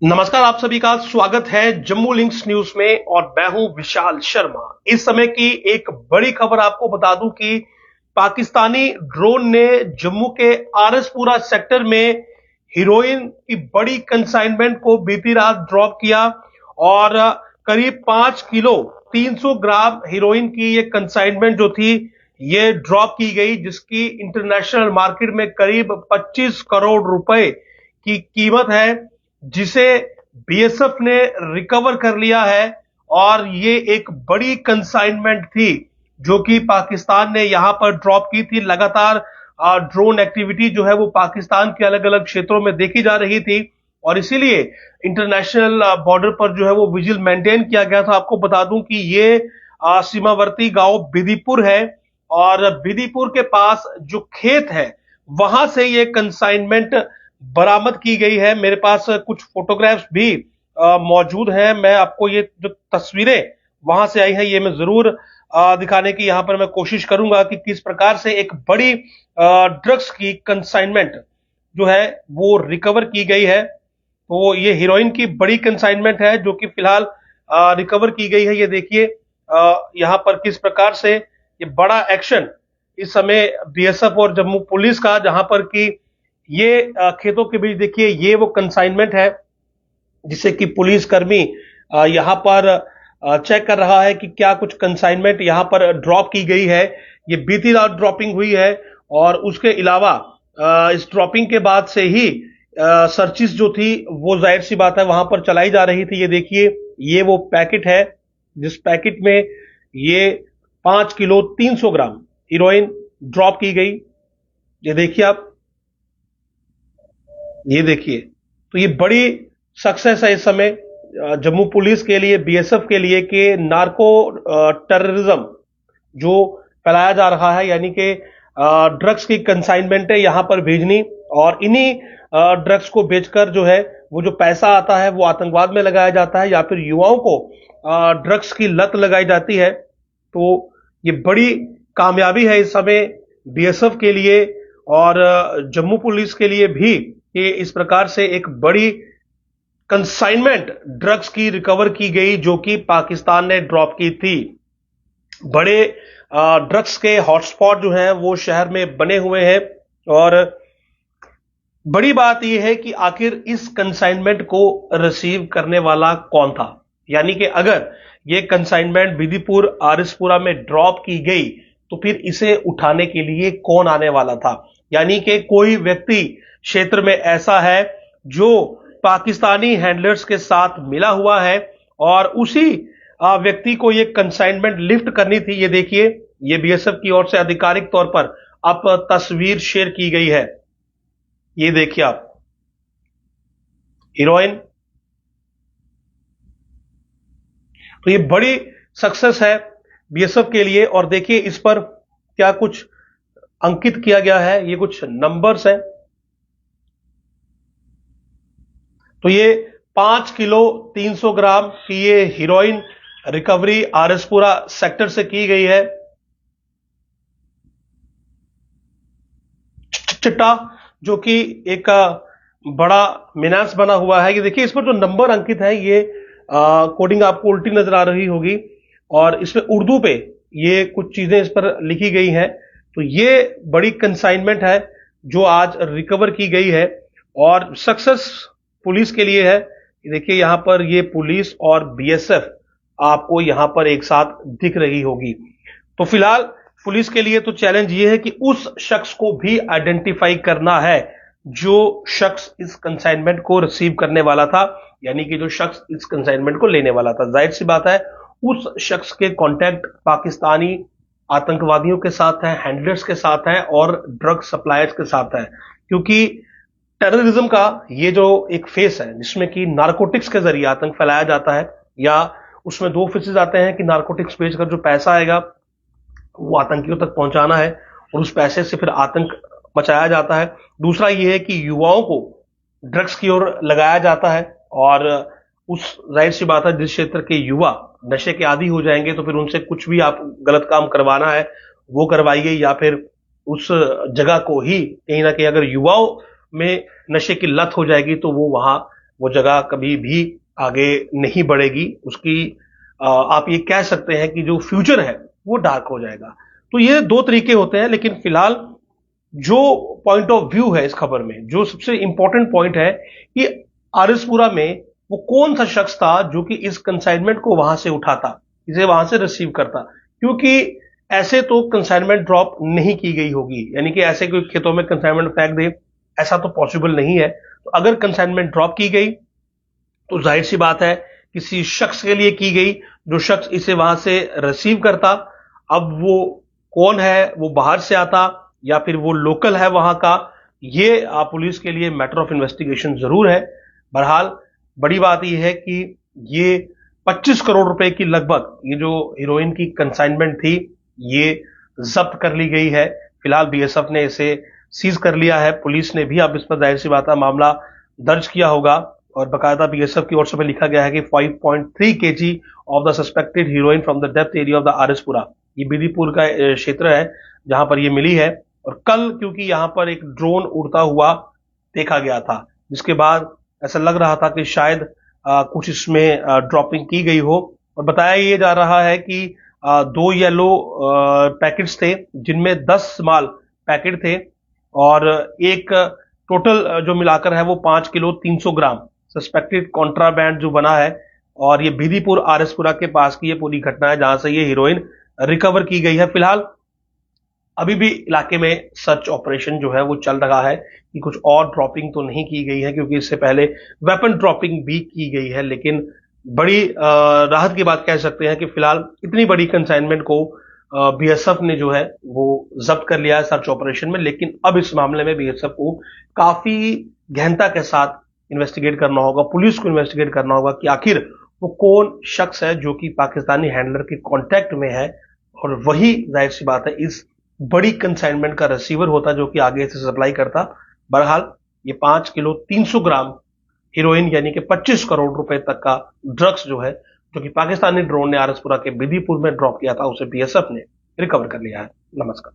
नमस्कार, आप सभी का स्वागत है जम्मू लिंक्स न्यूज में और मैं हूं विशाल शर्मा। इस समय की एक बड़ी खबर आपको बता दूं कि पाकिस्तानी ड्रोन ने जम्मू के आरएसपुरा सेक्टर में हीरोइन की बड़ी कंसाइनमेंट को बीती रात ड्रॉप किया और करीब 5 किलो 300 ग्राम हीरोइन की ये कंसाइनमेंट जो थी ये ड्रॉप की गई, जिसकी इंटरनेशनल मार्केट में करीब 25 करोड़ रुपए की कीमत है, जिसे बीएसएफ ने रिकवर कर लिया है। और ये एक बड़ी कंसाइनमेंट थी जो कि पाकिस्तान ने यहां पर ड्रॉप की थी। लगातार ड्रोन एक्टिविटी जो है वो पाकिस्तान के अलग अलग क्षेत्रों में देखी जा रही थी और इसीलिए इंटरनेशनल बॉर्डर पर जो है वो विजिल मेंटेन किया गया था। आपको बता दूं कि ये सीमावर्ती गांव बिदीपुर है और बिदीपुर के पास जो खेत है वहां से ये कंसाइनमेंट बरामद की गई है। मेरे पास कुछ फोटोग्राफ्स भी मौजूद हैं। मैं आपको ये जो तस्वीरें वहां से आई हैं ये मैं जरूर दिखाने की यहां पर मैं कोशिश करूंगा कि किस प्रकार से एक बड़ी ड्रग्स की कंसाइनमेंट जो है वो रिकवर की गई है। तो ये हीरोइन की बड़ी कंसाइनमेंट है जो कि फिलहाल रिकवर की गई है। ये देखिए यहां पर किस प्रकार से ये बड़ा एक्शन इस समय बीएसएफ और जम्मू पुलिस का, जहां पर कि ये खेतों के बीच देखिए ये वो कंसाइनमेंट है जिसे कि पुलिस कर्मी यहां पर चेक कर रहा है कि क्या कुछ कंसाइनमेंट यहां पर ड्रॉप की गई है। ये बीती रात ड्रॉपिंग हुई है और उसके अलावा इस ड्रॉपिंग के बाद से ही सर्चिस जो थी वो जाहिर सी बात है वहां पर चलाई जा रही थी। ये देखिए ये वो पैकेट है जिस पैकेट में ये 5 किलो 300 ग्राम हीरोइन ड्रॉप की गई। ये देखिए आप, ये देखिए, तो ये बड़ी सक्सेस है इस समय जम्मू पुलिस के लिए, बीएसएफ के लिए कि नार्को टेररिज्म जो फैलाया जा रहा है, यानी कि ड्रग्स की कंसाइनमेंट है यहां पर भेजनी और इन्हीं ड्रग्स को बेचकर जो है वो जो पैसा आता है वो आतंकवाद में लगाया जाता है या फिर युवाओं को ड्रग्स की लत लगाई जाती है। तो ये बड़ी कामयाबी है इस समय बीएसएफ के लिए और जम्मू पुलिस के लिए भी कि इस प्रकार से एक बड़ी कंसाइनमेंट ड्रग्स की रिकवर की गई जो कि पाकिस्तान ने ड्रॉप की थी। बड़े ड्रग्स के हॉटस्पॉट जो हैं वो शहर में बने हुए हैं और बड़ी बात यह है कि आखिर इस कंसाइनमेंट को रिसीव करने वाला कौन था। यानी कि अगर ये कंसाइनमेंट बिदीपुर आरएसपुरा में ड्रॉप की गई तो फिर इसे उठाने के लिए कौन आने वाला था। यानी कि कोई व्यक्ति क्षेत्र में ऐसा है जो पाकिस्तानी हैंडलर्स के साथ मिला हुआ है और उसी व्यक्ति को ये कंसाइनमेंट लिफ्ट करनी थी। ये देखिए ये बीएसएफ की ओर से आधिकारिक तौर पर अब तस्वीर शेयर की गई है। ये देखिए आप, हीरोइन। तो ये बड़ी सक्सेस है बीएसएफ के लिए और देखिए इस पर क्या कुछ अंकित किया गया है, ये कुछ नंबर्स हैं। तो ये 5 किलो 300 ग्राम की ये हीरोइन रिकवरी आरएसपुरा सेक्टर से की गई है। चिट्टा जो कि एक बड़ा मीनास बना हुआ है। ये देखिए इस पर जो नंबर अंकित है ये कोडिंग आपको उल्टी नजर आ रही होगी और इसमें उर्दू पे ये कुछ चीजें इस पर लिखी गई हैं। तो ये बड़ी कंसाइनमेंट है जो आज रिकवर की गई है और सक्सेस पुलिस के लिए है। देखिए यहां पर ये पुलिस और बीएसएफ आपको यहां पर एक साथ दिख रही होगी। तो फिलहाल पुलिस के लिए तो चैलेंज ये है कि उस शख्स को भी आइडेंटिफाई करना है जो शख्स इस कंसाइनमेंट को रिसीव करने वाला था, यानी कि जो शख्स इस कंसाइनमेंट को लेने वाला था। जाहिर सी बात है उस शख्स के कांटेक्ट पाकिस्तानी आतंकवादियों के साथ है, हैंडलर्स के साथ है और ड्रग सप्लायर्स के साथ है, क्योंकि टेररिज्म का ये जो एक फेस है जिसमें कि नारकोटिक्स के जरिए आतंक फैलाया जाता है, या उसमें दो फेसेस आते हैं कि नारकोटिक्स बेचकर जो पैसा आएगा वो आतंकियों तक पहुंचाना है और उस पैसे से फिर आतंक मचाया जाता है। दूसरा ये है कि युवाओं को ड्रग्स की ओर लगाया जाता है और उस जाहिर सी बात है जिस क्षेत्र के युवा नशे के आदी हो जाएंगे तो फिर उनसे कुछ भी आप गलत काम करवाना है वो करवाइए, या फिर उस जगह को ही कहीं ना कहीं अगर युवाओं में नशे की लत हो जाएगी तो वो वहां वो जगह कभी भी आगे नहीं बढ़ेगी। उसकी आप ये कह सकते हैं कि जो फ्यूचर है वो डार्क हो जाएगा। तो ये दो तरीके होते हैं, लेकिन फिलहाल जो पॉइंट ऑफ व्यू है इस खबर में, जो सबसे इंपॉर्टेंट पॉइंट है कि आरएसपुरा में वो कौन सा शख्स था जो कि इस कंसाइनमेंट को वहां से उठाता, इसे वहां से रिसीव करता। क्योंकि ऐसे तो कंसाइनमेंट ड्रॉप नहीं की गई होगी, यानी कि ऐसे कोई खेतों में कंसाइनमेंट फेंक दे, ऐसा तो पॉसिबल नहीं है। तो अगर कंसाइनमेंट ड्रॉप की गई तो जाहिर सी बात है किसी शख्स के लिए की गई, जो शख्स इसे वहां से रिसीव करता। अब वो कौन है, वो बाहर से आता या फिर वो लोकल है वहां का, ये पुलिस के लिए मैटर ऑफ इन्वेस्टिगेशन जरूर है। बहरहाल बड़ी बात यह है कि ये 25 करोड़ रुपए की लगभग ये जो हीरोइन की कंसाइनमेंट थी, ये जब्त कर ली गई है। फिलहाल बीएसएफ ने इसे सीज कर लिया है। पुलिस ने भी अब इस पर जाहिर सी बात है मामला दर्ज किया होगा, और बकायदा बीएसएफ की ओर से लिखा गया है कि 5.3 kg of the suspected heroin from the depth area of the RS Pura. ये बिदीपुर का क्षेत्र है जहां पर ये मिली है। और कल क्योंकि यहां पर एक ड्रोन उड़ता हुआ देखा गया था, जिसके बाद ऐसा लग रहा था कि शायद कुछ इसमें ड्रॉपिंग की गई हो। और बताया ये जा रहा है कि 2 येलो पैकेट्स थे जिनमें 10 स्मॉल पैकेट थे, और एक टोटल जो मिलाकर है वो 5 किलो 300 ग्राम सस्पेक्टेड कॉन्ट्राबैंड जो बना है। और ये बिदीपुर आरएसपुरा के पास की ये पूरी घटना है जहां से ये हीरोइन रिकवर की गई है। फिलहाल अभी भी इलाके में सर्च ऑपरेशन जो है वो चल रहा है कि कुछ और ड्रॉपिंग तो नहीं की गई है, क्योंकि इससे पहले वेपन ड्रॉपिंग भी की गई है। लेकिन बड़ी राहत की बात कह सकते हैं कि फिलहाल इतनी बड़ी कंसाइनमेंट को बीएसएफ ने जो है वो जब्त कर लिया है सर्च ऑपरेशन में। लेकिन अब इस मामले में बीएसएफ को काफी गहनता के साथ इन्वेस्टिगेट करना होगा, पुलिस को इन्वेस्टिगेट करना होगा कि आखिर वो कौन शख्स है जो कि पाकिस्तानी हैंडलर के कांटेक्ट में है, और वही जाहिर सी बात है इस बड़ी कंसाइनमेंट का रिसीवर होता जो कि आगे से सप्लाई करता। बहरहाल ये 5 किलो 300 ग्राम हीरोइन यानी कि 25 करोड़ रुपए तक का ड्रग्स जो है, जो कि पाकिस्तानी ड्रोन ने आरएसपुरा के बिदीपुर में ड्रॉप किया था, उसे बीएसएफ ने रिकवर कर लिया है। नमस्कार।